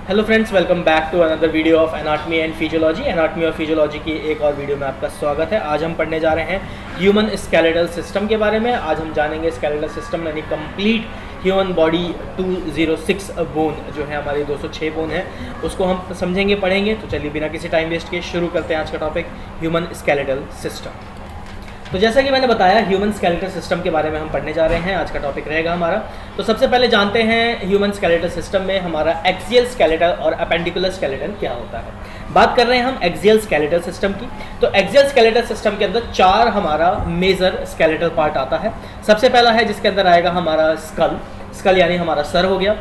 Hello friends, welcome back to another video of anatomy and physiology. Anatomy और physiology की एक और video में आपका स्वागत है। आज हम पढ़ने जा रहे हैं ह्यूमन स्केलेटल सिस्टम के बारे में। आज हम जानेंगे स्केलेटल सिस्टम यानी कंप्लीट ह्यूमन बॉडी 206 बोन जो है हमारी 206 बोन है उसको हम समझेंगे, पढ़ेंगे। तो चलिए बिना किसी टाइम वेस्ट के शुरू करते हैं आज का टॉपिक ह्यूमन स्केलेटल सिस्टम। तो जैसा कि मैंने बताया ह्यूमन स्केलेटल सिस्टम के बारे में हम पढ़ने जा रहे हैं। आज का टॉपिक रहेगा हमारा। तो सबसे पहले जानते हैं ह्यूमन स्केलेटल सिस्टम में हमारा एक्सियल स्केलेटल और अपेंडिकुलर स्केलेटल क्या होता है। बात कर रहे हैं हम एक्सियल स्केलेटल सिस्टम की। तो एक्सियल स्केलेटल सिस्टम के अंदर चार हमारा मेजर स्केलेटल पार्ट आता है। सबसे पहला है जिसके अंदर आएगा हमारा स्कल यानी हमारा सर हो गया,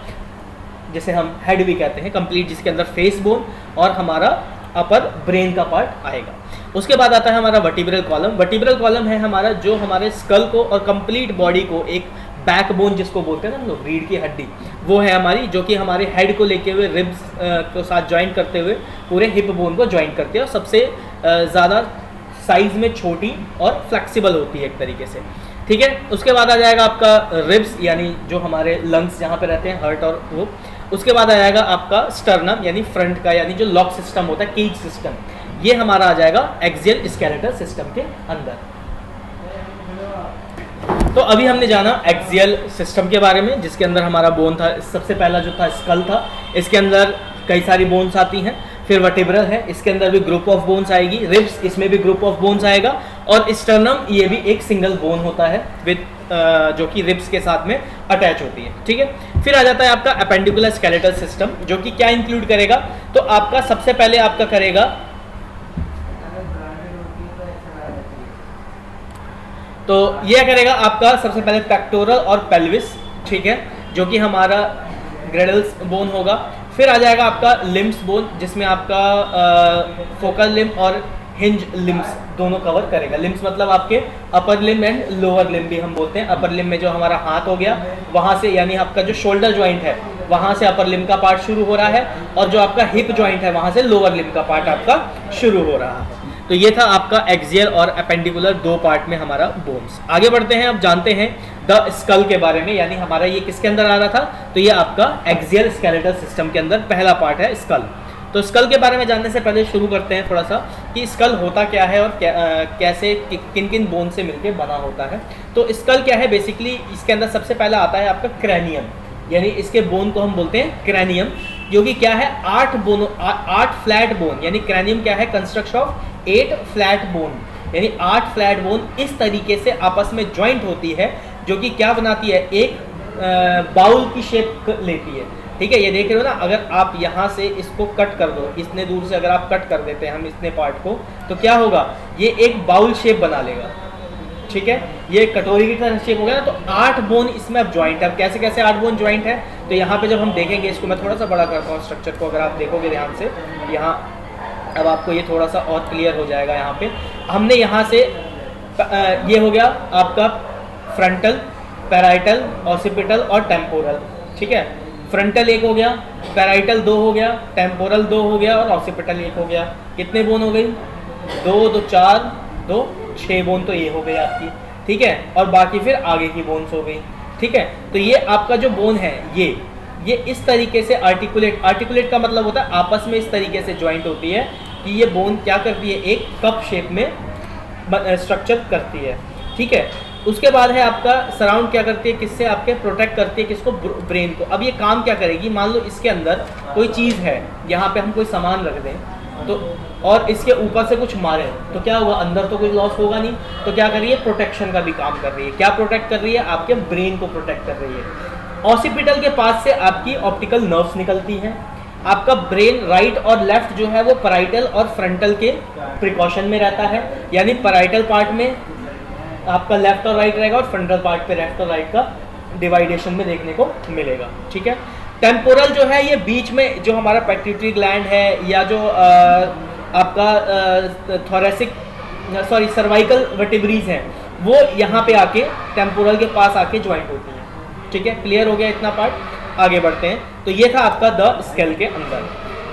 जिसे हम हेड भी कहते हैं कंप्लीट, जिसके अंदर फेस बोन और हमारा अपर ब्रेन का पार्ट आएगा। उसके बाद आता है हमारा वर्टिब्रल कॉलम। वर्टिब्रल कॉलम है हमारा जो हमारे स्कल को और कंप्लीट बॉडी को एक बैकबोन जिसको बोलते हैं ना हम लोग, रीढ़ की हड्डी, वो है हमारी, जो कि हमारे हेड को लेके हुए रिब्स को साथ ज्वाइन करते हुए पूरे हिप बोन को ज्वाइन करती है और सबसे ज़्यादा साइज में छोटी और फ्लेक्सिबल होती है एक तरीके से। ठीक है। उसके बाद आ जाएगा आपका रिब्स यानी जो हमारे लंग्स जहाँ पे रहते हैं, हार्ट और वो। उसके बाद आ जाएगा आपका स्टर्नम यानी फ्रंट का, यानी जो लॉक सिस्टम होता है, केज सिस्टम, ये हमारा आ जाएगा एक्सियल स्केलेटल सिस्टम के अंदर। तो अभी हमने जाना एक्सियल सिस्टम के बारे में, जिसके अंदर हमारा बोन था। सबसे पहला जो था स्कल था, इसके अंदर कई सारी बोन्स आती हैं। फिर वर्टिब्रल है, इसके अंदर भी ग्रुप ऑफ बोन्स आएगी। रिब्स, इसमें भी ग्रुप ऑफ बोन्स आएगा। और स्टर्नम, ये भी एक सिंगल बोन होता है विद जो कि रिब्स के साथ में अटैच होती है। ठीक है। फिर आ जाता है आपका अपेंडिकुलर स्केलेटल सिस्टम, जो कि क्या इंक्लूड करेगा, तो आपका सबसे पहले आपका करेगा, तो यह करेगा आपका सबसे पहले पेक्टोरल और पेल्विस, ठीक है, जो कि हमारा ग्रेडल्स बोन होगा। फिर आ जाएगा आपका लिम्स बोन, जिसमें आपका फोकल लिम और हिंज लिम्स दोनों कवर करेगा। लिम्स मतलब आपके अपर लिम एंड लोअर लिम भी हम बोलते हैं। अपर लिम में जो हमारा हाथ हो गया, वहाँ से यानी आपका जो शोल्डर ज्वाइंट है वहाँ से अपर लिम का पार्ट शुरू हो रहा है, और जो आपका हिप ज्वाइंट है वहाँ से लोअर लिम का पार्ट आपका शुरू हो रहा है। तो ये था आपका एक्सियल और अपेंडिकुलर दो पार्ट में हमारा बोन्स। आगे बढ़ते हैं, अब जानते हैं द स्कल के बारे में, यानी हमारा ये किसके अंदर आ रहा था, तो ये आपका एक्सियल स्केलेटल सिस्टम के अंदर पहला पार्ट है स्कल। तो स्कल के बारे में जानने से पहले शुरू करते हैं थोड़ा सा कि स्कल होता क्या है और कैसे किन किन बोन से मिलकर बना होता है। तो स्कल क्या है, बेसिकली इसके अंदर सबसे पहला आता है आपका क्रैनियम, यानी इसके बोन को हम बोलते हैं क्रैनियम, जो कि क्या है 8 फ्लैट बोन, यानी क्रैनियम क्या है, कंस्ट्रक्शन ऑफ 8 फ्लैट बोन, यानी 8 फ्लैट बोन इस तरीके से आपस में ज्वाइंट होती है, जो कि क्या बनाती है, एक बाउल की शेप लेती है। ठीक है, ये देख रहे हो ना, अगर आप यहाँ से इसको कट कर दो, इतने दूर से अगर आप कट कर देते हैं हम इतने पार्ट को, तो क्या होगा, ये एक बाउल शेप बना लेगा। ठीक है, ये कटोरी की तरह शेप हो गया ना। तो 8 बोन इसमें अब ज्वाइंट है। अब कैसे कैसे 8 बोन ज्वाइंट है, तो यहाँ पे जब हम देखेंगे इसको, मैं थोड़ा सा बड़ा करता हूँ स्ट्रक्चर को, अगर आप देखोगे ध्यान से यहाँ, अब आपको ये थोड़ा सा और क्लियर हो जाएगा। यहाँ पे हमने यहाँ से ये हो गया आपका फ्रंटल, पैराइटल, ऑसिपिटल और टेम्पोरल। ठीक है, फ्रंटल एक हो गया, पैराइटल 2 हो गया, टेम्पोरल 2 हो गया और ऑसिपिटल 1 हो गया। कितने बोन हो गई, 2 2 4 2 6 बोन तो ये हो गई आपकी। ठीक है, और बाकी फिर आगे की बोन्स हो गई। ठीक है, तो ये आपका जो बोन है ये इस तरीके से आर्टिकुलेट का मतलब होता है आपस में इस तरीके से ज्वाइंट होती है कि ये बोन क्या करती है, एक कप शेप में स्ट्रक्चर करती है। ठीक है, उसके बाद है आपका सराउंड क्या करती है, किससे, आपके प्रोटेक्ट करती है किसको, ब्रेन को। अब ये काम क्या करेगी, मान लो इसके अंदर कोई चीज़ है, यहाँ पे हम कोई सामान रख दें तो, और इसके ऊपर से कुछ मारे तो क्या होगा, अंदर तो कोई लॉस होगा नहीं। तो क्या कर रही है, प्रोटेक्शन का भी काम कर रही है। क्या प्रोटेक्ट कर रही है, आपके ब्रेन को प्रोटेक्ट कर रही है। ऑसिपिटल के पास से आपकी ऑप्टिकल नर्व्स निकलती हैं। आपका ब्रेन राइट और लेफ्ट जो है वो पैराइटल और फ्रंटल के प्रिकॉशन में रहता है, यानी पैराइटल पार्ट में आपका लेफ्ट और राइट रहेगा और फ्रंटल पार्ट पे लेफ्ट और राइट का डिवाइडेशन में देखने को मिलेगा। ठीक है, टेम्पोरल जो है ये बीच में जो हमारा पिट्यूटरी ग्लैंड है, या जो आपका थोरेसिक सर्वाइकल वर्टिब्रीज हैं, वो यहाँ पे आके टेम्पोरल के पास आके ज्वाइंट होती हैं। ठीक है, क्लियर हो गया इतना पार्ट। आगे बढ़ते हैं, तो ये था आपका द स्केल के अंदर।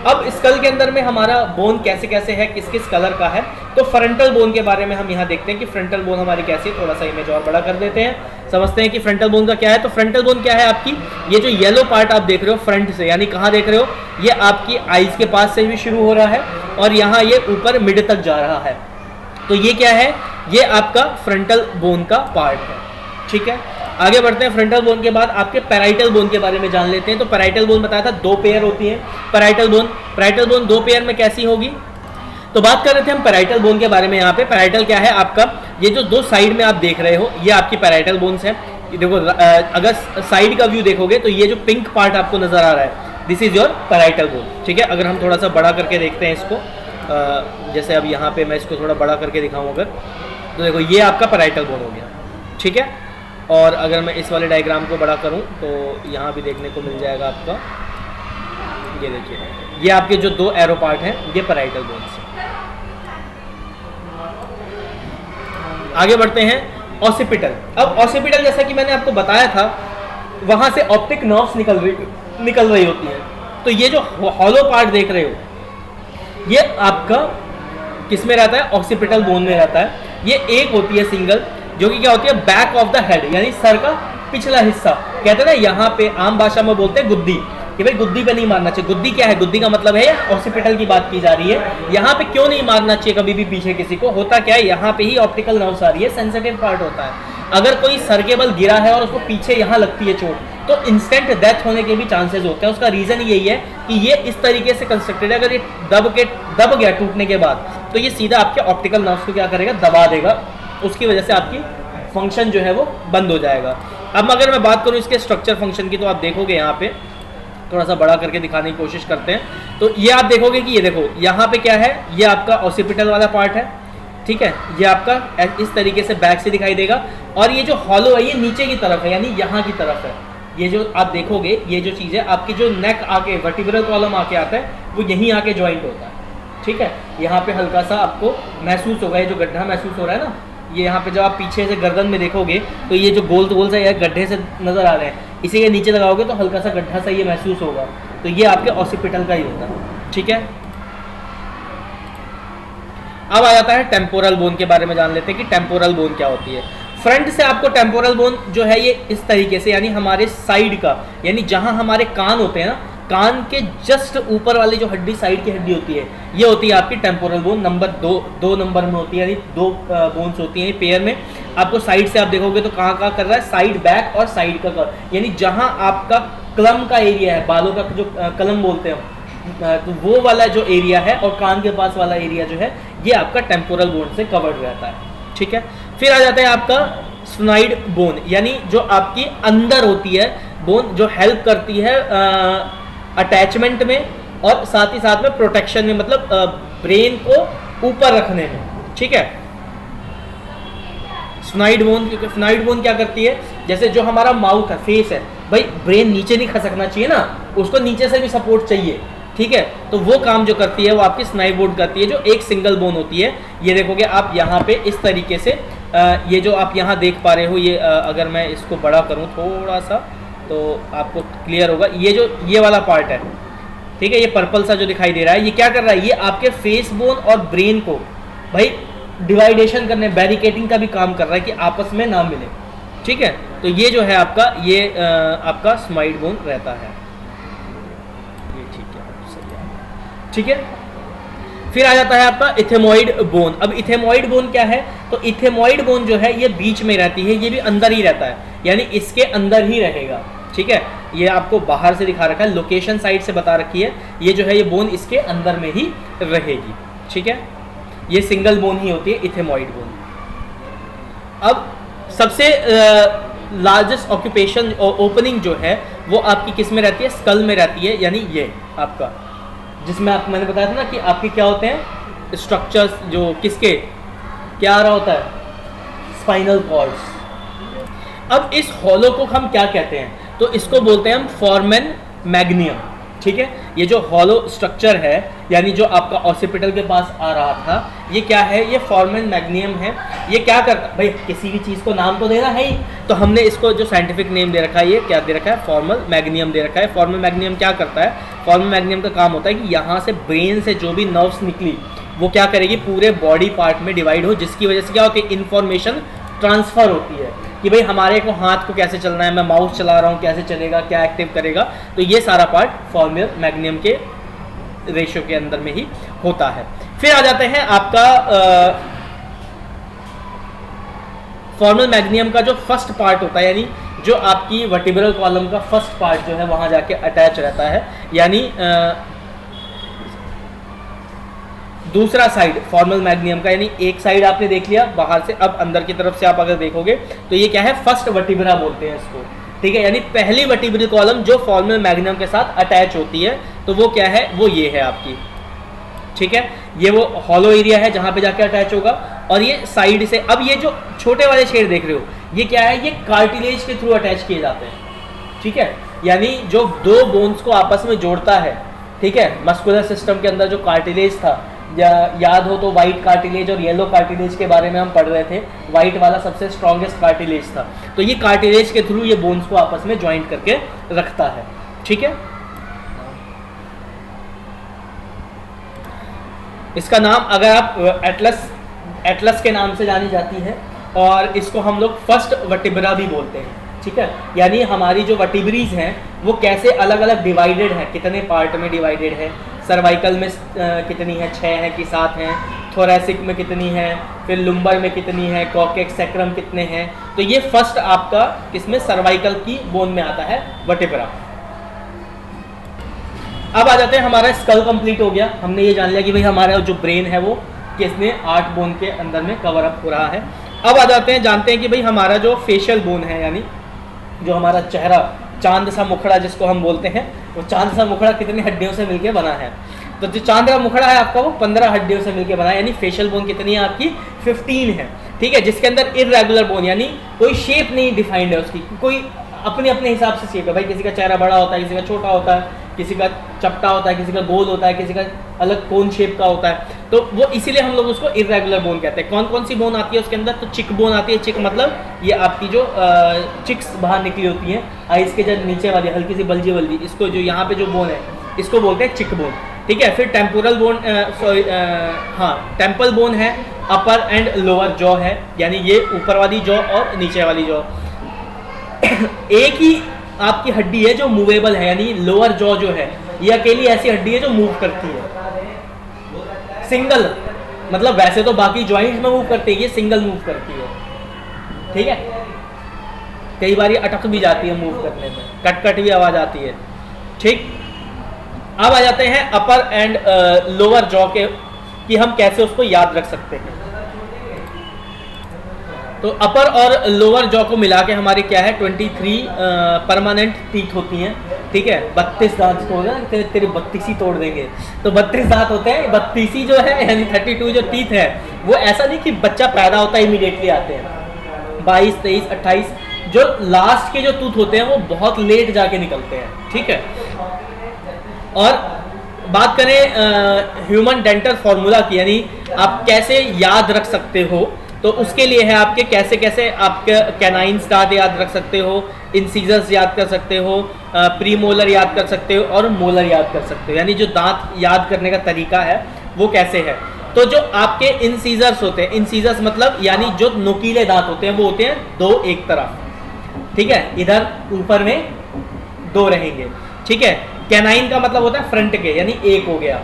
अब स्कल के अंदर में हमारा बोन कैसे कैसे है, किस किस कलर का है, तो फ्रंटल बोन के बारे में हम यहाँ देखते हैं कि फ्रंटल बोन हमारी कैसी है। थोड़ा सा इमेज और बड़ा कर देते हैं, समझते हैं कि फ्रंटल बोन का क्या है। तो फ्रंटल बोन क्या है आपकी, ये जो येलो पार्ट आप देख रहे हो फ्रंट से, यानी कहाँ देख रहे हो, ये आपकी आईज के पास से भी शुरू हो रहा है और यहाँ ये ऊपर मिड तक जा रहा है। तो ये क्या है, ये आपका फ्रंटल बोन का पार्ट है, ठीक है। आगे बढ़ते हैं। फ्रंटल बोन के बाद आपके पैराइटल बोन के बारे में जान लेते हैं। तो पैराइटल बोन बताया था 2 पेयर होती है पैराइटल बोन 2 पेयर में कैसी होगी, तो बात कर रहे थे हम पैराइटल बोन के बारे में। यहाँ पे पैराइटल क्या है आपका, ये जो 2 साइड में आप देख रहे हो ये आपकी पैराइटल बोन्स है। देखो अगर साइड का व्यू देखोगे तो ये जो पिंक पार्ट आपको नजर आ रहा है, this is your parietal bone, ठीक है। अगर हम थोड़ा सा बड़ा करके देखते हैं इसको, जैसे अब यहाँ पे मैं इसको थोड़ा बड़ा करके दिखाऊं अगर, तो देखो ये आपका पैराइटल बोन हो गया, ठीक है। और अगर मैं इस वाले डायग्राम को बड़ा करूं तो यहाँ भी देखने को मिल जाएगा आपका, ये देखिए ये आपके जो 2 एरो पार्ट हैं ये पैराइटल बोन्स हैं। आगे बढ़ते हैं ऑसिपिटल। अब ऑसिपिटल जैसा कि मैंने आपको बताया था, वहां से ऑप्टिक नर्व्स निकल रही होती हैं। तो ये जो हॉलो पार्ट देख रहे हो ये आपका किस में रहता है, ऑसिपिटल बोन में रहता है। ये एक होती है सिंगल, जो कि क्या होती है, बैक ऑफ द हेड, यानी सर का पिछला हिस्सा। कहते हैं ना यहाँ पे आम भाषा में बोलते हैं गुद्दी, कि भाई गुद्दी पे नहीं मारना चाहिए। गुद्दी क्या है, गुद्दी का मतलब है ऑसिपिटल की बात की जा रही है। यहाँ पे क्यों नहीं मारना चाहिए कभी भी पीछे किसी को, होता क्या है, यहाँ पे ही ऑप्टिकल नर्व्स आ रही है, सेंसिटिव पार्ट होता है। अगर कोई सर के बल गिरा है और उसको पीछे यहाँ लगती है चोट, तो इंस्टेंट डेथ होने के भी चांसेस होते हैं। उसका रीजन यही है कि ये इस तरीके से कंस्ट्रक्टेड है, अगर ये दब गया टूटने के बाद, तो ये सीधा आपके ऑप्टिकल नर्व्स को क्या करेगा, दबा देगा। उसकी वजह से आपकी फंक्शन जो है वो बंद हो जाएगा। अब अगर मैं बात करूं इसके स्ट्रक्चर फंक्शन की, तो आप देखोगे यहाँ पे थोड़ा सा बड़ा करके दिखाने की कोशिश करते हैं। तो ये आप देखोगे कि ये देखो यहाँ पे क्या है, ये आपका ऑसिपिटल वाला पार्ट है, ठीक है। ये आपका इस तरीके से बैक से दिखाई देगा, और ये जो हॉलो है ये नीचे की तरफ है, यानी यहाँ की तरफ है। ये जो आप देखोगे ये जो चीज़ है, आपकी जो नेक आके वर्टिब्रल कॉलम आके आता है वो यहीं आके ज्वाइंट होता है, ठीक है। यहाँ पे हल्का सा आपको महसूस होगा, ये जो गड्ढा महसूस हो रहा है ना, ये यहाँ पे जब आप पीछे से गर्दन में देखोगे तो ये जो गोल से गड्ढे से नजर आ रहे हैं, इसी के नीचे लगाओगे तो हल्का सा गड्ढा सा ये महसूस होगा। तो ये आपके ऑसिपिटल का ही होता है, ठीक है। अब आ जाता है टेम्पोरल बोन के बारे में जान लेते हैं कि टेम्पोरल बोन क्या होती है। फ्रंट से आपको टेम्पोरल बोन जो है ये इस तरीके से, यानी हमारे साइड का, यानी जहां हमारे कान होते हैं ना, कान के जस्ट ऊपर वाली जो हड्डी, साइड की हड्डी होती है, ये होती है आपकी टेम्पोरल बोन। नंबर 2 नंबर में होती है, यानी 2 बोन्स होती हैं पेयर में। आपको साइड से आप देखोगे तो कहाँ कर रहा है, साइड बैक और साइड का, यानी जहां आपका क्लम का एरिया है, बालों का जो कलम बोलते हैं, तो वो वाला जो एरिया है और कान के पास वाला एरिया जो है ये आपका टेम्पोरल बोन से कवर्ड रहता है, ठीक है। फिर आ जाता है आपका स्फिनॉइड बोन, यानी जो आपकी अंदर होती है बोन, जो हेल्प करती है अटैचमेंट में और साथ ही साथ में प्रोटेक्शन में, मतलब ब्रेन को ऊपर रखने में, ठीक है। स्फिनॉइड बोन क्या करती है, जैसे जो हमारा माउथ है, फेस है, भाई ब्रेन नीचे नहीं खसकना चाहिए ना, उसको नीचे से भी सपोर्ट चाहिए, ठीक है। तो वो काम जो करती है वो आपकी स्फिनॉइड बोन करती है, जो एक सिंगल बोन होती है। ये देखोगे आप यहाँ पे इस तरीके से, ये जो आप यहाँ देख पा रहे हो, ये अगर मैं इसको बड़ा करूँ थोड़ा सा तो आपको क्लियर होगा। ये वाला पार्ट है, ठीक है, ये पर्पल सा जो दिखाई दे रहा है, ये क्या कर रहा है, ये आपके फेस बोन और ब्रेन को भाई डिवाइडेशन करने, बैरिकेटिंग का भी काम कर रहा है कि आपस में ना मिले, ठीक है। तो ये जो है आपका, ये आपका स्फिनॉइड बोन रहता है, ये ठीक है। फिर आ जाता है आपका इथेमॉइड बोन। अब इथेमॉइड बोन क्या है, तो इथेमॉइड बोन जो है ये बीच में रहती है, ये भी अंदर ही रहता है, यानी इसके अंदर ही रहेगा, ठीक है। ये आपको बाहर से दिखा रखा है, लोकेशन साइड से बता रखी है, ये जो है ये बोन इसके अंदर में ही रहेगी, ठीक है। ये सिंगल बोन ही होती है इथेमॉइड बोन। अब सबसे लार्जेस्ट ऑक्यूपेशन ओपनिंग जो है वो आपकी किस में रहती है, स्कल में रहती है, यानी ये आपका, जिसमें मैंने बताया था ना कि आपके क्या होते हैं स्ट्रक्चर्स, जो किसके क्या आ रहा होता है, स्पाइनल कॉर्ड्स। अब इस हॉलो को हम क्या कहते हैं, तो इसको बोलते हैं हम फोरमेन मैग्नियम, ठीक है। ये जो हॉलो स्ट्रक्चर है यानी जो आपका ऑसिपिटल के पास आ रहा था, ये क्या है, ये फोरामेन मैग्नियम है। ये क्या करता, भाई किसी भी चीज़ को नाम तो देना है ही, तो हमने इसको जो साइंटिफिक नेम दे रखा है, ये क्या दे रखा है, फॉर्मल मैग्नियम दे रखा है। फॉर्मल मैग्नियम क्या करता है, फॉर्मल मैग्नियम का काम होता है कि यहाँ से ब्रेन से जो भी नर्व्स निकली वो क्या करेगी, पूरे बॉडी पार्ट में डिवाइड हो, जिसकी वजह से क्या होती है, इन्फॉर्मेशन ट्रांसफ़र होती है कि भाई हमारे को हाथ को कैसे चलना है, मैं माउस चला रहा हूँ कैसे चलेगा, क्या एक्टिव करेगा। तो ये सारा पार्ट फॉर्मल मैग्नियम के रेशियो के अंदर में ही होता है। फिर आ जाते हैं आपका फॉर्मल मैग्नियम का जो फर्स्ट पार्ट होता है, यानी जो आपकी वर्टिब्रल कॉलम का फर्स्ट पार्ट जो है वहाँ जाके अटैच रहता है, यानी दूसरा साइड फॉर्मल मैग्नियम का, यानी एक साइड आपने देख लिया बाहर से, अब अंदर की तरफ से आप अगर देखोगे तो ये क्या है, फर्स्ट वर्टिब्रा बोलते हैं इसको, ठीक है। यानी पहली वर्टिब्रल कॉलम जो फॉर्मल मैग्नियम के साथ अटैच होती है, तो वो क्या है, वो ये है आपकी, ठीक है। ये वो हॉलो एरिया है जहाँ पे जाके अटैच होगा। और ये साइड से, अब ये जो छोटे वाले छेद देख रहे हो, ये क्या है, ये कार्टिलेज के थ्रू अटैच किए जाते हैं, ठीक है। यानी जो दो बोन्स को आपस में जोड़ता है, ठीक है, मस्कुलर सिस्टम के अंदर जो कार्टिलेज था, या याद हो तो वाइट कार्टिलेज और येलो कार्टिलेज के बारे में हम पढ़ रहे थे, वाइट वाला सबसे स्ट्रॉन्गेस्ट कार्टिलेज था, तो ये कार्टिलेज के थ्रू ये बोन्स को आपस में ज्वाइंट करके रखता है, ठीक है। इसका नाम अगर आप एटलस के नाम से जानी जाती है, और इसको हम लोग फर्स्ट वर्टिब्रा भी बोलते हैं, ठीक है। यानी हमारी जो वर्टिब्रीज हैं वो कैसे अलग अलग डिवाइडेड हैं, कितने पार्ट में डिवाइडेड है, सर्वाइकल में कितनी है, 6 है कि 7 हैं, थोरैसिक में कितनी है, फिर लुम्बर में कितनी है, कॉकेक्स सैक्रम कितने हैं, तो ये फर्स्ट आपका किसमें, सर्वाइकल की बोन में आता है वर्टिब्रा। अब आ जाते हैं, हमारा स्कल कंप्लीट हो गया, हमने ये जान लिया कि भाई हमारा जो ब्रेन है वो किसने 8 बोन के अंदर में कवर अप हो रहा है। अब आ जाते हैं, जानते हैं कि भाई हमारा जो फेशियल बोन है, यानी जो हमारा चेहरा, चांद सा मुखड़ा जिसको हम बोलते हैं, वो चांद सा मुखड़ा कितनी हड्डियों से मिलके बना है, तो जो चांद का मुखड़ा है आपका वो 15 हड्डियों से मिलके बना है, यानी फेशियल बोन कितनी है आपकी, 15 है, ठीक है। जिसके अंदर इर्रेगुलर बोन, यानी कोई शेप नहीं डिफाइंड है उसकी, कोई अपने अपने हिसाब से शेप है, भाई किसी का चेहरा बड़ा होता है, किसी का छोटा होता है, किसी का चपटा होता है, किसी का गोल होता है, किसी का अलग कोन शेप का होता है, तो वो इसीलिए हम लोग उसको इर्रेगुलर बोन कहते हैं। कौन कौन सी बोन आती है उसके अंदर, तो चिक बोन आती है। चिक मतलब ये आपकी जो चिक्स बाहर निकली होती हैं आइस के जो नीचे वाली हल्की सी बल्जी बल्जी, इसको जो यहाँ पे जो बोन है इसको बोलते हैं चिक बोन, ठीक है। फिर टेम्पोरल बोन, टेम्पल बोन है, अपर एंड लोअर जॉ है, यानी ये ऊपर वाली जॉ और नीचे वाली जॉ। एक ही आपकी हड्डी है जो मूवेबल है, यानी लोअर जॉ जो है ये अकेली ऐसी हड्डी है जो मूव करती है, सिंगल, मतलब वैसे तो बाकी ज्वाइंट्स में मूव करती है, ये सिंगल मूव करती है, ठीक है। कई बार ये अटक भी जाती है मूव करने में, कट कट भी आवाज आती है, ठीक। अब आ जाते हैं अपर एंड लोअर जॉ के, कि हम कैसे उसको याद रख सकते हैं। तो अपर और लोअर जॉ को मिला के हमारी क्या है, 23 परमानेंट टीथ होती हैं, ठीक है। 32 दांत को ना तेरे 32 ही तोड़ देंगे, तो 32 दांत होते हैं, 32 जो है यानी 32 जो टीथ है, वो ऐसा नहीं कि बच्चा पैदा होता है इमीडिएटली आते हैं, 22, 23, 28 जो लास्ट के जो टूथ होते हैं वो बहुत लेट जाके निकलते हैं, ठीक है। और बात करें ह्यूमन डेंटल फॉर्मूला की, यानी आप कैसे याद रख सकते हो, तो उसके लिए है आपके कैसे कैसे आपके कैनाइन्स दांत याद रख सकते हो, इंसीजर्स याद कर सकते हो, प्रीमोलर याद कर सकते हो और मोलर याद कर सकते हो। यानी जो दांत याद करने का तरीका है वो कैसे है, तो जो आपके इंसीजर्स होते हैं, इंसीजर्स मतलब यानी जो नुकीले दांत होते हैं वो होते हैं 2 एक तरफ, ठीक है, इधर ऊपर में 2 रहेंगे, ठीक है। कैनाइन का मतलब होता है फ्रंट के, यानी 1 हो गया,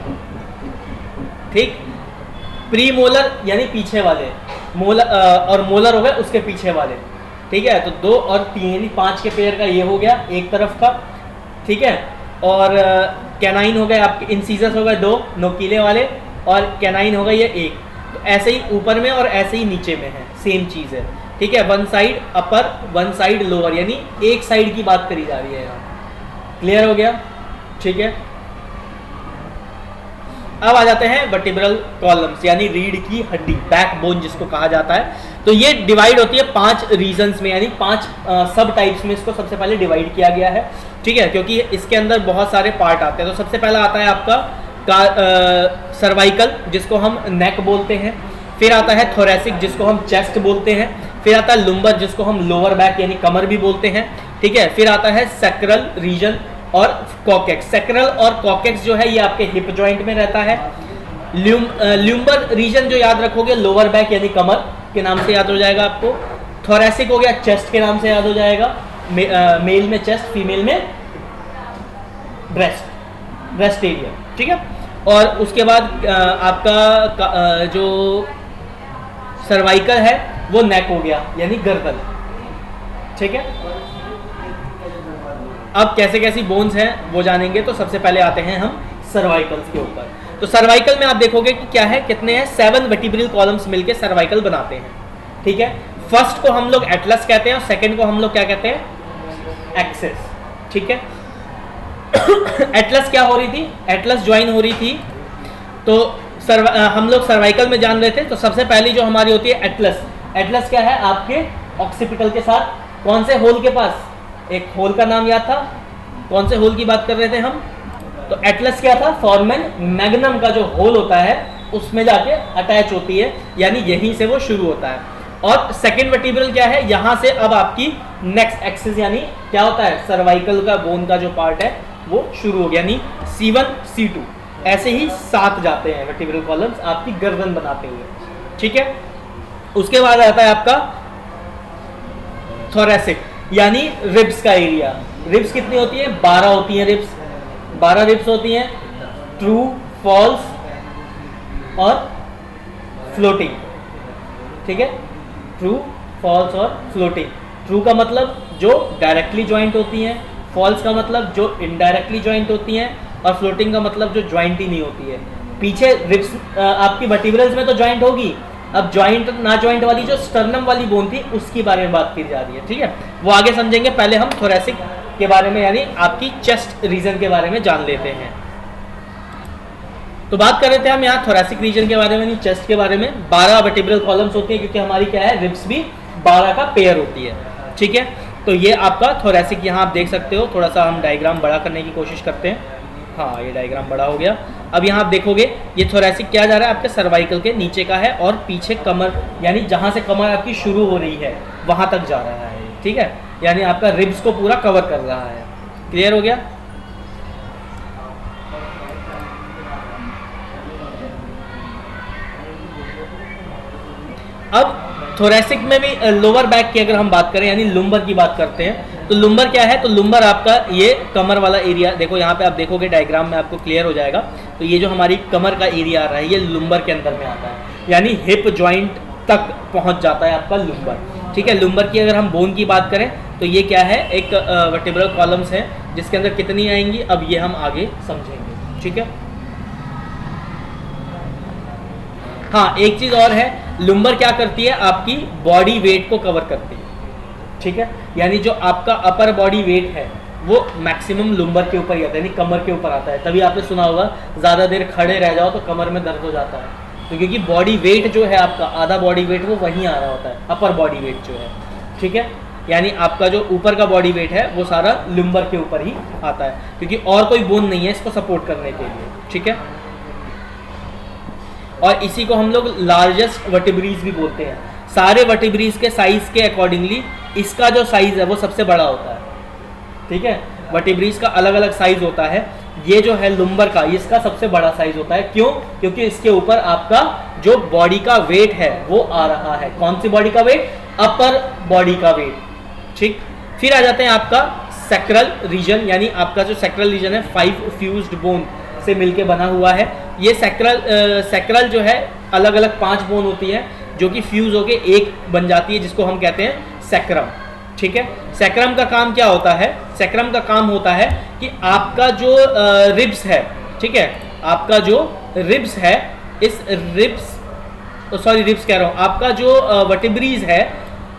ठीक। प्रीमोलर यानी पीछे वाले, मोलर और मोलर हो गए उसके पीछे वाले, ठीक है। तो 2 और 3 यानी 5 के पेयर का ये हो गया एक तरफ का, ठीक है। और कैनाइन हो गए आपके, इंसीजर्स हो गए 2 नोकीले वाले, और कैनाइन हो गए ये 1, तो ऐसे ही ऊपर में और ऐसे ही नीचे में है, सेम चीज़ है, ठीक है। 1 साइड अपर 1 साइड लोअर, यानी एक साइड की बात करी जा रही है यहाँ, क्लियर हो गया, ठीक है। अब आ जाते हैं वर्टिब्रल कॉलम्स, यानी रीढ़ की हड्डी, बैकबोन जिसको कहा जाता है। तो ये डिवाइड होती है 5 रीजन्स में, यानी 5 सब टाइप्स में इसको सबसे पहले डिवाइड किया गया है, ठीक है, क्योंकि इसके अंदर बहुत सारे पार्ट आते हैं। तो सबसे पहला आता है आपका सर्वाइकल, जिसको हम नेक बोलते हैं। फिर आता है थोरेसिक, जिसको हम चेस्ट बोलते हैं। फिर आता है लुम्बर, जिसको हम लोअर बैक यानी कमर भी बोलते हैं, ठीक है। फिर आता है सैक्रल रीजन और कॉकेक्स। सैक्रल और कॉकेक्स जो है ये आपके हिप जॉइंट में रहता है। ल्यूम्बर रीजन जो याद रखोगे लोअर बैक यानी कमर के नाम से याद हो जाएगा आपको। थोरेसिक हो गया चेस्ट के नाम से याद हो जाएगा, मेल में चेस्ट, फीमेल में ब्रेस्ट एरिया, ठीक है। और उसके बाद आपका जो सर्वाइकल है वो नेक हो गया यानी गर्दन, ठीक है। अब कैसे कैसी बोन्स हैं वो जानेंगे। तो सबसे पहले आते हैं हम सर्वाइकल्स के ऊपर। तो सर्वाइकल में आप देखोगे कि क्या है, कितने हैं, 7 वर्टिब्रल कॉलम्स मिलके सर्वाइकल बनाते हैं, ठीक है। फर्स्ट को हम लोग एटलस कहते हैं और सेकंड को हम लोग क्या कहते हैं, एक्सिस, ठीक है। एटलस क्या हो रही थी, एटलस ज्वाइन हो रही थी। तो हम लोग सर्वाइकल में जान रहे थे। तो सबसे पहली जो हमारी होती है एटलस, एटलस क्या है, आपके ऑक्सीपिटल के साथ कौन से होल के पास, एक होल का नाम याद था, कौन से होल की बात कर रहे थे हम, तो एटलस क्या था, फॉर्मेन मैग्नम का जो होल होता है उसमें जाके अटैच होती है, यानी यहीं से वो शुरू होता है। और सेकंड वर्टिब्रल क्या है, यहां से अब आपकी नेक्स्ट एक्सिस यानी क्या होता है, सर्वाइकल का बोन का जो पार्ट है वो शुरू हो गया, यानी C1 C2 ऐसे ही 7 जाते हैं वर्टिब्रल कॉलम्स आपकी गर्दन बनाते हुए, ठीक है। उसके बाद आता है आपका थोरेसिक यानी रिब्स का एरिया। रिब्स कितनी होती है, 12 होती हैं रिब्स, 12 रिब्स होती हैं, ट्रू, फॉल्स और फ्लोटिंग, ठीक है। ट्रू, फॉल्स और फ्लोटिंग। ट्रू का मतलब जो डायरेक्टली ज्वाइंट होती हैं, फॉल्स का मतलब जो इनडायरेक्टली ज्वाइंट होती हैं, और फ्लोटिंग का मतलब जो ज्वाइंट ही नहीं होती है। पीछे रिब्स आपकी वर्टिब्रल्स में तो ज्वाइंट होगी, अब ज्वाइंट ना ज्वाइंट वाली जो स्टर्नम वाली बोन थी उसकी बारे में बात की जा रही है, ठीक है, वो आगे समझेंगे। पहले हम थोरेसिक के बारे में यानी आपकी चेस्ट रीजन के बारे में जान लेते हैं। तो बात कर रहे थे हम यहाँ थोरेसिक रीजन के बारे में, नहीं चेस्ट के बारे में। 12 वर्टिब्रल कॉलम्स होती हैं क्योंकि हमारी क्या है, रिब्स भी 12 का पेयर होती है, ठीक है। तो ये आपका थोरेसिक यहाँ आप देख सकते हो। थोड़ा सा हम डायग्राम बड़ा करने की कोशिश करते हैं। हाँ, ये डायग्राम बड़ा हो गया। अब यहाँ आप देखोगे ये थोरेसिक क्या जा रहा है, आपके सर्वाइकल के नीचे का है और पीछे कमर यानी जहाँ से कमर आपकी शुरू हो रही है वहाँ तक जा रहा है, ठीक है, यानी आपका रिब्स को पूरा कवर कर रहा है। क्लियर हो गया। अब थोरेसिक में भी लोअर बैक की अगर हम बात करें यानी लुम्बर की बात करते हैं, तो लुम्बर क्या है, तो लुम्बर आपका ये कमर वाला एरिया, देखो यहाँ पे आप देखोगे डायग्राम में आपको क्लियर हो जाएगा। तो ये जो हमारी कमर का एरिया आ रहा है ये लुम्बर के अंदर में आता है, यानी हिप जॉइंट तक पहुँच जाता है आपका लुम्बर, ठीक है। लुम्बर की अगर हम बोन की बात करें तो ये क्या है, एक वर्टिब्रल कॉलम्स है जिसके अंदर कितनी आएंगी अब ये हम आगे समझेंगे, ठीक है। हाँ, एक चीज़ और है, लुम्बर क्या करती है, आपकी बॉडी वेट को कवर करती है, ठीक है, यानी जो आपका अपर बॉडी वेट है वो मैक्सिमम लुम्बर के ऊपर ही आता है, यानी कमर के ऊपर आता है। तभी आपने सुना होगा ज़्यादा देर खड़े रह जाओ तो कमर में दर्द हो जाता है, तो क्योंकि बॉडी वेट जो है आपका आधा बॉडी वेट वो वहीं आ रहा होता है, अपर बॉडी वेट जो है, ठीक है, यानी आपका जो ऊपर का बॉडी वेट है वो सारा लुम्बर के ऊपर ही आता है, क्योंकि और कोई बोन नहीं है इसको सपोर्ट करने के लिए, ठीक है। और इसी को हम लोग लार्जेस्ट वर्टिब्रीज भी बोलते हैं। सारे वर्टिब्रीज के साइज के अकॉर्डिंगली इसका जो साइज है वो सबसे बड़ा होता है, ठीक है। वर्टिब्रीज का अलग अलग साइज होता है, ये जो है लुम्बर का इसका सबसे बड़ा साइज होता है। क्यों, क्योंकि इसके ऊपर आपका जो बॉडी का वेट है वो आ रहा है। कौन सी बॉडी का वेट, अपर बॉडी का वेट, ठीक। फिर आ जाते हैं आपका सैक्रल रीजन, यानी आपका जो सैक्रल रीजन है 5 फ्यूज्ड बोन से मिलके बना हुआ है। ये सैक्रल जो है अलग अलग 5 बोन होती है जो कि फ्यूज होके एक बन जाती है, जिसको हम कहते हैं सैक्रम, ठीक है। सैक्रम का काम क्या होता है, सैक्रम का काम होता है कि आपका जो रिब्स है, ठीक है, आपका जो रिब्स है, इस रिब्स कह रहा हूँ, आपका जो वर्टिब्रीज है,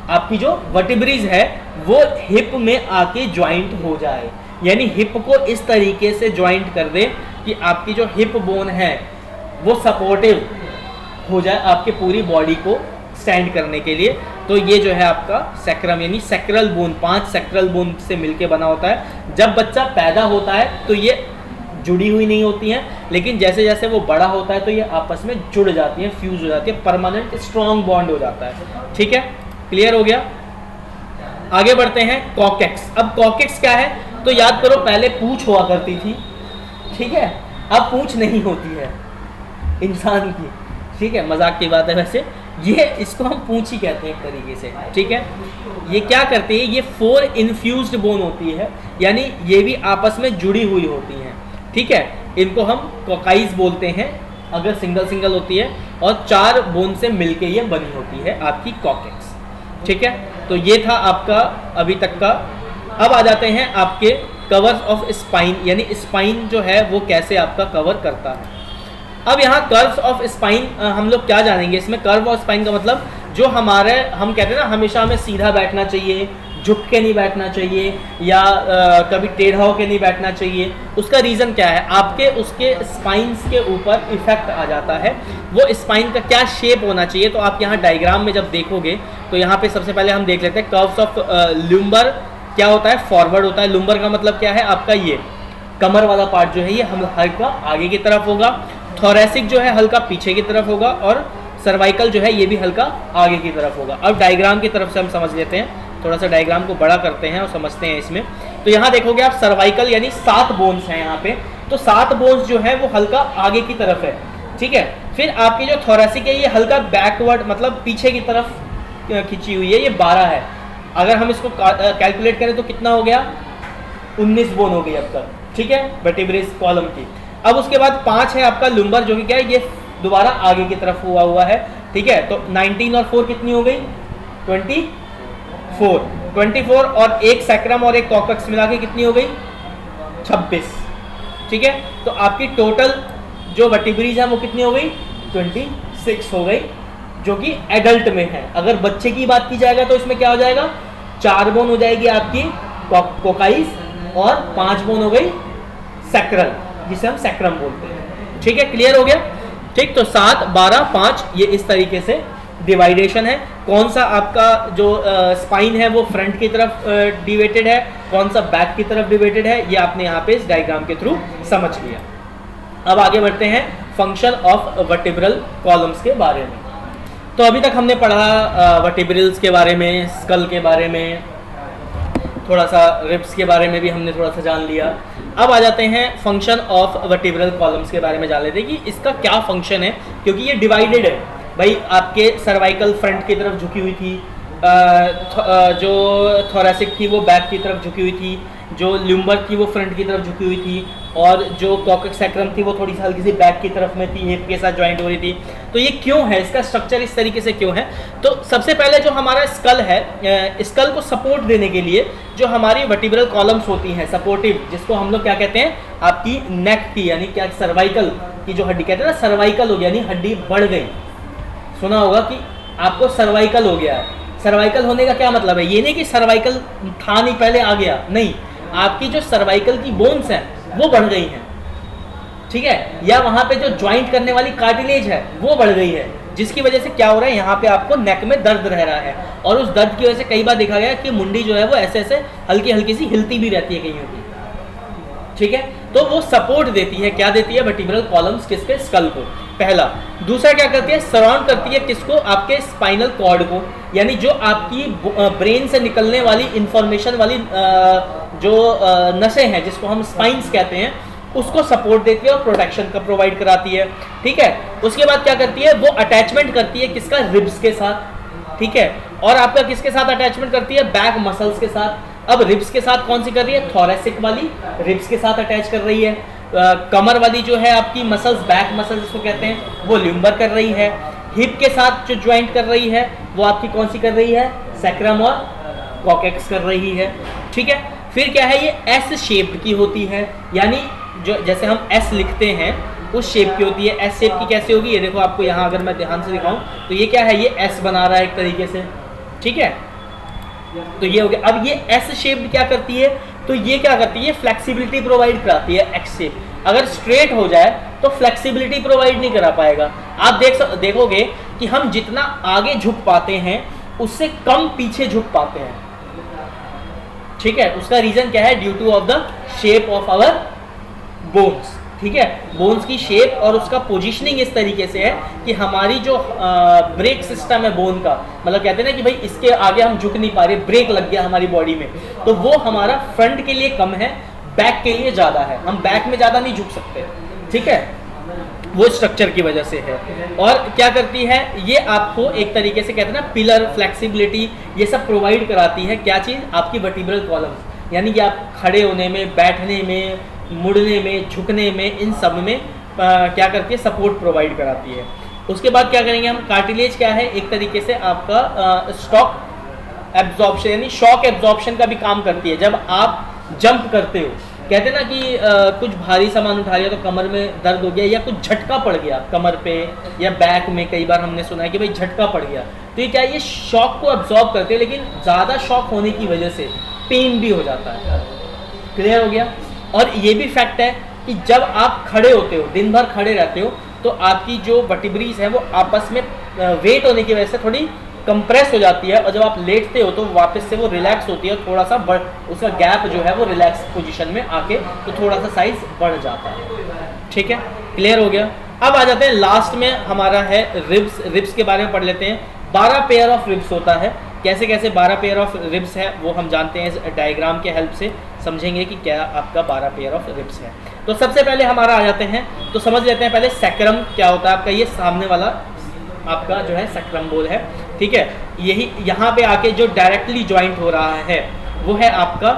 आपकी जो वर्टिब्रीज है वो हिप में आके ज्वाइंट हो जाए, यानी हिप को इस तरीके से ज्वाइंट कर दे कि आपकी जो हिप बोन है वो सपोर्टिव हो जाए आपके पूरी बॉडी को स्टैंड करने के लिए। तो ये जो है आपका सैक्रम यानी सैक्रल बोन, 5 सैक्रल बोन से मिलके बना होता है। जब बच्चा पैदा होता है तो ये जुड़ी हुई नहीं होती हैं, लेकिन जैसे जैसे वो बड़ा होता है तो ये आपस में जुड़ जाती हैं, फ्यूज हो जाती है, परमानेंट स्ट्रॉन्ग बॉन्ड हो जाता है। ठीक है, क्लियर हो गया। आगे बढ़ते हैं कॉकेक्स। अब कॉकेक्स क्या है तो याद करो, पहले पूंछ हुआ करती थी, ठीक है, अब पूंछ नहीं होती है इंसान की। ठीक है, मजाक की बात है वैसे, ये इसको हम पूंछ ही कहते हैं एक तरीके से। ठीक है, ये क्या करती है, ये 4 इन्फ्यूज्ड बोन होती है, यानी ये भी आपस में जुड़ी हुई होती हैं। ठीक है, इनको हम कॉकाइज बोलते हैं अगर सिंगल सिंगल होती है, और 4 बोन से मिलके ये बनी होती है आपकी कॉकेक्स। ठीक है, तो ये था आपका अभी तक का। अब आ जाते हैं आपके कवर्स ऑफ स्पाइन, यानी स्पाइन जो है वो कैसे आपका कवर करता है। अब यहाँ कर्व्स ऑफ स्पाइन हम लोग क्या जानेंगे इसमें। कर्व ऑफ स्पाइन का मतलब जो हमारे, हम कहते हैं ना हमेशा हमें सीधा बैठना चाहिए, झुक के नहीं बैठना चाहिए, या कभी टेढ़ा होके नहीं बैठना चाहिए। उसका रीज़न क्या है, आपके उसके स्पाइन्स के ऊपर इफेक्ट आ जाता है। वो स्पाइन का क्या शेप होना चाहिए, तो आप यहाँ डायग्राम में जब देखोगे तो यहाँ पे सबसे पहले हम देख लेते हैं कर्व्स ऑफ लुम्बर क्या होता है, फॉरवर्ड होता है। लुम्बर का मतलब क्या है, आपका ये कमर वाला पार्ट जो है ये हम हल्का आगे की तरफ होगा, थोरेसिक जो है हल्का पीछे की तरफ होगा, और सर्वाइकल जो है ये भी हल्का आगे की तरफ होगा। अब डायग्राम की तरफ से हम समझ लेते हैं, थोड़ा सा डायग्राम को बड़ा करते हैं और समझते हैं इसमें। तो यहाँ देखोगे आप सर्वाइकल यानी 7 बोन्स हैं यहाँ पे, तो 7 बोन्स जो है वो हल्का आगे की तरफ है। ठीक है, फिर आपकी जो थोरेसिक है ये हल्का बैकवर्ड मतलब पीछे की तरफ खिंची हुई है, ये 12 है। अगर हम इसको कैलकुलेट करें तो कितना हो गया, 19 बोन हो गई अब तक। ठीक है, वर्टिब्रल कॉलम की। अब उसके बाद 5 है आपका लुम्बर, जो कि क्या है, ये दोबारा आगे की तरफ हुआ है। ठीक है, तो 19 और 4 कितनी हो गई, 24 और एक सैक्रम और एक कॉकक्स मिला के कितनी हो गई, 26। ठीक है, तो आपकी टोटल जो वर्टिब्रीज है वो कितनी हो गई, 26 हो गई, जो कि एडल्ट में है। अगर बच्चे की बात की जाएगा तो इसमें क्या हो जाएगा, 4 बोन हो जाएगी आपकी कोकाइस, और 5 बोन हो गई सैक्रल, जिसे हम सैक्रम बोलते हैं। ठीक है, क्लियर हो गया। ठीक, तो 7, 12, 5 ये इस तरीके से डिवाइडेशन है। कौन सा आपका जो स्पाइन है वो फ्रंट की तरफ डिवेटेड है, कौन सा बैक की तरफ डिवेटेड है, ये आपने यहाँ पे इस डायग्राम के थ्रू समझ लिया। अब आगे बढ़ते हैं फंक्शन ऑफ वर्टिब्रल कॉलम्स के बारे में। तो अभी तक हमने पढ़ा वर्टिब्रल्स के बारे में, स्कल के बारे में, थोड़ा सा रिब्स के बारे में भी हमने थोड़ा सा जान लिया। अब आ जाते हैं फंक्शन ऑफ वर्टिब्रल कॉलम्स के बारे में जान लेते हैं कि इसका क्या फंक्शन है, क्योंकि ये डिवाइडेड है भाई। आपके सर्वाइकल फ्रंट की तरफ झुकी हुई थी, जो थोरेसिक थी वो बैक की तरफ झुकी हुई थी, जो ल्यूम्बर थी वो फ्रंट की तरफ झुकी हुई थी, और जो कॉकक्स सैक्रम थी वो थोड़ी सी हल्की सी बैक की तरफ में थी, हिप के साथ ज्वाइंट हो रही थी। तो ये क्यों है, इसका स्ट्रक्चर इस तरीके से क्यों है। तो सबसे पहले जो हमारा स्कल है, स्कल को सपोर्ट देने के लिए जो हमारी वर्टिब्रल कॉलम्स होती हैं सपोर्टिव, जिसको हम लोग क्या कहते हैं, आपकी नेक की यानी क्या सर्वाइकल की जो हड्डी कहते हैं ना, सर्वाइकल हो गया यानी हड्डी बढ़ गई। सुना होगा कि आपको सर्वाइकल हो गया है। सर्वाइकल होने का क्या मतलब है, ये नहीं कि सर्वाइकल था नहीं पहले आ गया, नहीं, आपकी जो सर्वाइकल की बोन्स हैं वो बढ़ गई हैं। ठीक है, या वहां पे जो ज्वाइंट करने वाली कार्टिलेज है वो बढ़ गई है, जिसकी वजह से क्या हो रहा है, यहाँ पे आपको नेक में दर्द रह रहा है, और उस दर्द की वजह से कई बार देखा गया कि मुंडी जो है वो ऐसे ऐसे हल्की हल्की सी हिलती भी रहती है कईयों की। ठीक है, तो वो सपोर्ट देती है, क्या देती है, वर्टिब्रल कॉलम्स किसके, स्कल को, पहला। दूसरा क्या करती है, सराउंड करती है किसको, आपके स्पाइनल कॉर्ड को, यानी जो आपकी ब्रेन से निकलने वाली इंफॉर्मेशन वाली जो नसें हैं जिसको हम स्पाइन्स कहते हैं, उसको सपोर्ट देती है और प्रोटेक्शन का प्रोवाइड कराती है। ठीक है, उसके बाद क्या करती है, वो अटैचमेंट करती है किसका, रिब्स के साथ। ठीक है, और आपका किसके साथ अटैचमेंट करती है, बैक मसल्स के साथ। अब रिब्स के साथ कौन सी कर रही है, थोरेसिक वाली रिब्स के साथ अटैच कर रही है। कमर वाली जो है आपकी मसल्स, बैक मसल्स जिसको कहते हैं, वो ल्यूम्बर कर रही है। हिप के साथ जो ज्वाइंट कर रही है वो आपकी कौन सी कर रही है, सैक्रम और कॉकक्स कर रही है। ठीक है, फिर क्या है, ये एस शेप्ड की होती है, यानी जो जैसे हम एस लिखते हैं उस शेप की होती है। एस शेप की कैसे होगी, ये देखो आपको यहाँ अगर मैं ध्यान से दिखाऊं तो ये क्या है, ये एस बना रहा है एक तरीके से। ठीक है, तो ये हो गया। अब ये एस शेप क्या करती है, तो ये क्या करती है, फ्लेक्सिबिलिटी प्रोवाइड कराती है। एक्स शेप अगर स्ट्रेट हो जाए तो फ्लेक्सिबिलिटी प्रोवाइड नहीं करा पाएगा। आप देखोगे कि हम जितना आगे झुक पाते हैं उससे कम पीछे झुक पाते हैं। ठीक है, उसका रीजन क्या है? Due to of the shape of our bones. ठीक है, बोन्स की शेप और उसका पोजीशनिंग इस तरीके से है कि हमारी जो ब्रेक सिस्टम है बोन का, मतलब कहते हैं ना कि भाई इसके आगे हम झुक नहीं पा रहे, ब्रेक लग गया हमारी बॉडी में, तो वो हमारा फ्रंट के लिए कम है, बैक के लिए ज़्यादा है। हम बैक में ज़्यादा नहीं झुक सकते। ठीक है, वो स्ट्रक्चर की वजह से है। और क्या करती है ये? आपको एक तरीके से कहते हैं ना पिलर, फ्लेक्सिबिलिटी, ये सब प्रोवाइड कराती है। क्या चीज़? आपकी वर्टिब्रल कॉलम्स, यानी कि आप खड़े होने में, बैठने में, मुड़ने में, झुकने में, इन सब में क्या करती है? सपोर्ट प्रोवाइड कराती है। उसके बाद क्या करेंगे हम? कार्टिलेज क्या है? एक तरीके से आपका स्टॉक एब्जॉर्प्शन यानी शॉक एब्जॉर्प्शन का भी काम करती है। जब आप जंप करते हो, कहते हैं ना कि कुछ भारी सामान उठा लिया तो कमर में दर्द हो गया, या कुछ झटका पड़ गया कमर पे या बैक में, कई बार हमने सुना है कि भाई झटका पड़ गया, तो ये क्या है? ये शॉक को एब्जॉर्ब करते हैं, लेकिन ज़्यादा शॉक होने की वजह से पेन भी हो जाता है। क्लियर हो गया? और ये भी फैक्ट है कि जब आप खड़े होते हो, दिन भर खड़े रहते हो, तो आपकी जो वर्टिब्रीज है वो आपस में वेट होने की वजह से थोड़ी कंप्रेस हो जाती है, और जब आप लेटते हो तो वापस से वो रिलैक्स होती है, और थोड़ा सा उसका गैप जो है वो रिलैक्स पोजीशन में आके तो थोड़ा सा साइज बढ़ जाता है। ठीक है, क्लियर हो गया? अब आ जाते हैं लास्ट में हमारा है रिब्स। रिब्स के बारे में पढ़ लेते हैं। 12 पेयर ऑफ रिब्स होता है। कैसे कैसे 12 पेयर ऑफ रिब्स है वो हम जानते हैं, इस डायग्राम के हेल्प से समझेंगे कि क्या आपका 12 पेयर ऑफ रिब्स है। तो सबसे पहले हमारा आ जाते हैं, तो समझ लेते हैं पहले सैक्रम क्या होता है आपका। ये सामने वाला आपका जो है सैक्रम बोल है। ठीक है, यही यहाँ पे आके जो डायरेक्टली ज्वाइंट हो रहा है वो है आपका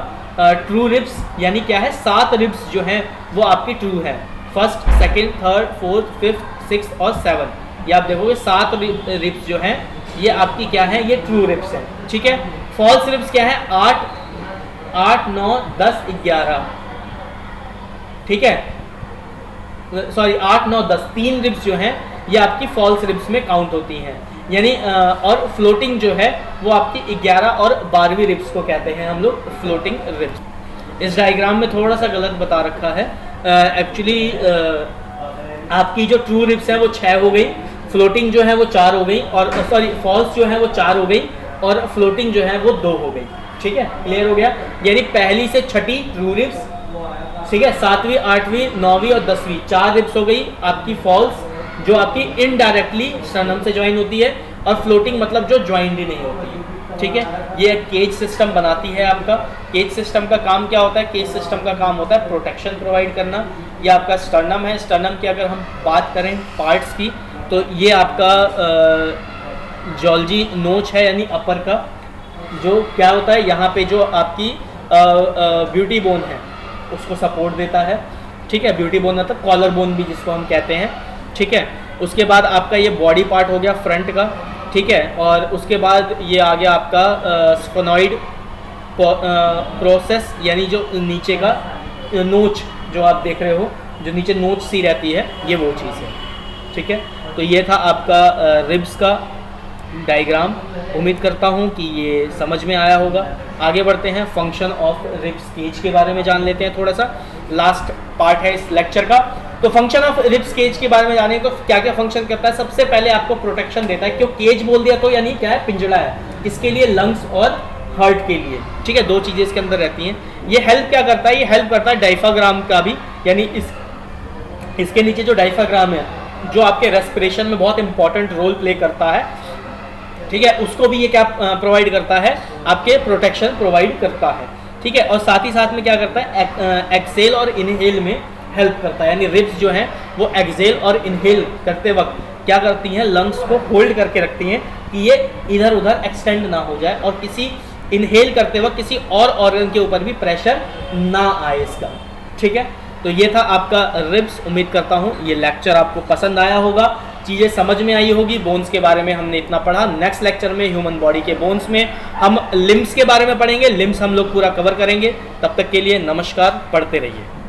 ट्रू रिब्स, यानी क्या है? 7 रिब्स जो हैं वो आपकी ट्रू है। First, second, third, fourth, fifth, sixth और 7। ये आप देखोगे 7 रिब्स जो हैं ये आपकी क्या है? ये ट्रू रिब्स है। ठीक है, फॉल्स रिब्स क्या है? 8, 9, 10, 11। ठीक है, सॉरी 8, 9, 10, 3 रिब्स जो हैं ये आपकी फॉल्स रिब्स में काउंट होती हैं। यानी और फ्लोटिंग जो है वो आपकी 11 और 12वीं रिब्स को कहते हैं हम लोग फ्लोटिंग रिब्स। इस डायग्राम में थोड़ा सा गलत बता रखा है। एक्चुअली आपकी जो ट्रू रिब्स है वो 6 हो गई, फ्लोटिंग जो है वो 4 हो गई, और सॉरी फॉल्स जो है वो 4 हो गई, और फ्लोटिंग जो है वो 2 हो गई। ठीक है, क्लियर हो गया? यानी पहली से छठी ट्रू रिब्स, ठीक है, 7वीं, 8वीं, 9वीं और 10वीं 4 रिब्स हो गई आपकी फॉल्स, जो आपकी इनडायरेक्टली स्टर्नम से ज्वाइन होती है, और फ्लोटिंग मतलब जो ज्वाइंट ही नहीं होती है। ठीक है, ये केज सिस्टम बनाती है आपका। केज सिस्टम का काम क्या होता है? केज सिस्टम का काम होता है प्रोटेक्शन प्रोवाइड करना। ये आपका स्टर्नम है। स्टर्नम की अगर हम बात करें पार्ट्स की, तो ये आपका जॉल्जी नोच है, यानी अपर का, जो क्या होता है यहाँ पे जो आपकी ब्यूटी बोन है उसको सपोर्ट देता है। ठीक है, ब्यूटी बोन मतलब कॉलर बोन भी जिसको हम कहते हैं। ठीक है, उसके बाद आपका ये बॉडी पार्ट हो गया फ्रंट का। ठीक है, और उसके बाद ये आ गया आपका स्फेनॉइड प्रोसेस, यानी जो नीचे का नोच जो आप देख रहे हो, जो नीचे नोच सी रहती है, ये वो चीज़ है। ठीक है, तो ये था आपका रिब्स का डायग्राम। उम्मीद करता हूँ कि ये समझ में आया होगा। आगे बढ़ते हैं, फंक्शन ऑफ रिब्स केज के बारे में जान लेते हैं थोड़ा सा। लास्ट पार्ट है इस लेक्चर का। तो फंक्शन ऑफ रिब्स केज के बारे में जाने तो क्या क्या फंक्शन करता है? सबसे पहले आपको प्रोटेक्शन देता है। क्यों केज बोल दिया? तो यानी क्या है? पिंजड़ा है। इसके लिए लंग्स और हार्ट के लिए। ठीक है, 2 चीज़ें इसके अंदर रहती हैं। ये हेल्प क्या करता है? ये हेल्प करता है डायफ्राम का भी, यानी इसके नीचे जो डायफ्राम है जो आपके रेस्पिरेशन में बहुत इंपॉर्टेंट रोल प्ले करता है। ठीक है, उसको भी ये क्या प्रोवाइड करता है? आपके प्रोटेक्शन प्रोवाइड करता है। ठीक है, और साथ ही साथ में क्या करता है? एक्सेल और इनहेल में हेल्प करता है। यानी रिब्स जो हैं वो एक्सेल और इनहेल करते वक्त क्या करती हैं? लंग्स को होल्ड करके रखती हैं कि ये इधर उधर एक्सटेंड ना हो जाए, और किसी इनहेल करते वक्त किसी और ऑर्गन के ऊपर भी प्रेशर ना आए इसका। ठीक है, तो ये था आपका रिब्स। उम्मीद करता हूँ ये लेक्चर आपको पसंद आया होगा, चीज़ें समझ में आई होगी। बोन्स के बारे में हमने इतना पढ़ा। नेक्स्ट लेक्चर में ह्यूमन बॉडी के बोन्स में हम लिम्स के बारे में पढ़ेंगे। लिम्स हम लोग पूरा कवर करेंगे। तब तक के लिए नमस्कार, पढ़ते रहिए।